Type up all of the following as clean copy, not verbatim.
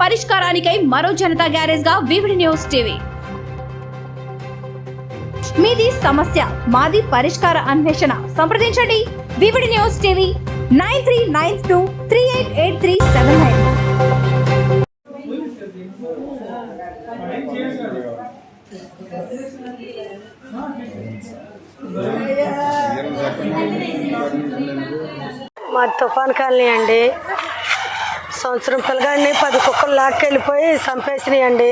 పరిష్కారానికై మరో జనతా గ్యారేజ్ గా VVD news TV. మీది సమస్య మాది పరిష్కార అన్వేషణ. సంప్రదించండి వివిడి న్యూస్ టీవీ 9392388379. మా తుఫాన్ కాలనీ అండి. సంవత్సరం పిల్లగాడిని 10 కుక్కలు లాక్కెళ్ళిపోయి చంపేసినాయి అండి.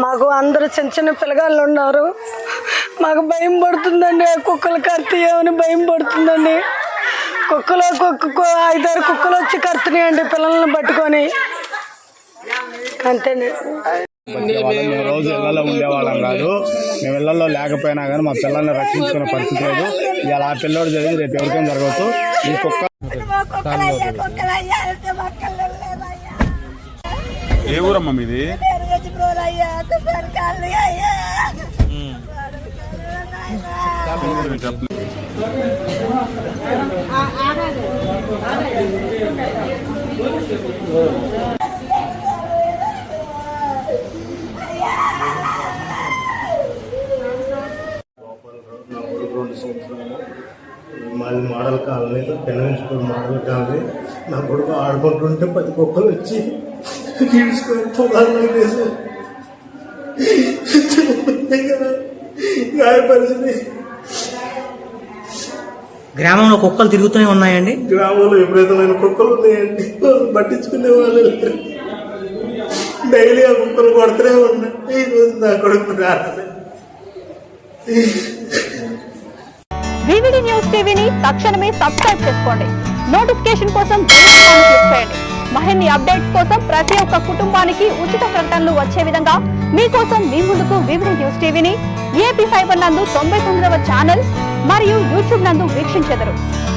మాకు అందరూ చిన్న చిన్న పిల్లగాళ్ళు ఉన్నారు. మాకు భయం పడుతుందండి. ఆ కుక్కలు కర్తీయమని భయం పడుతుందండి. 5-6 కుక్కలు వచ్చి కర్తున్నాయండి పిల్లల్ని పట్టుకొని. అంతేనే. మేము రోజు ఇళ్లలో ఉండేవాళ్ళం కాదు. మేము ఇళ్లలో లేకపోయినా కానీ మా పిల్లల్ని రక్షించుకునే పరిస్థితి లేదు. ఇవాళ ఆ పిల్లోడు జరిగింది, రేపు ఎవరికైనా జరగవచ్చు. ఈ కుక్క ఏ ఊరమ్మా మీది? మాది మోడల్ కాలనీ, పెనవించుకోవడం మోడల్ కాలనీ. నా కొడుకు ఆడుకుంటుంటే 10 కుక్కలు వచ్చి గాయపరిచింది. గ్రామంలో కుక్కలు తిరుగుతూనే ఉన్నాయండి. గ్రామంలో విపరీతమైన కుక్కలు ఉన్నాయండి. పట్టించుకునే వాళ్ళు డైలీ ఆ కుక్కలు కొడుతూనే ఉన్నాయి. ఈ రోజు నా కొడుకు వివిడి న్యూస్ టీవీని తక్షణమే సబ్స్క్రైబ్ చేసుకోండి. నోటిఫికేషన్ కోసం బెల్ ఐకాన్ క్లిక్ చేయండి. మరిన్ని అప్డేట్స్ కోసం ప్రతి ఒక్క కుటుంబానికి ఉచిత ప్రకటనలు వచ్చే విధంగా మీకోసం మీ ముందుకు వివిడి న్యూస్ టీవీని AP5 నందు 99వ ఛానల్ మరియు యూట్యూబ్ నందు వీక్షించెదరు.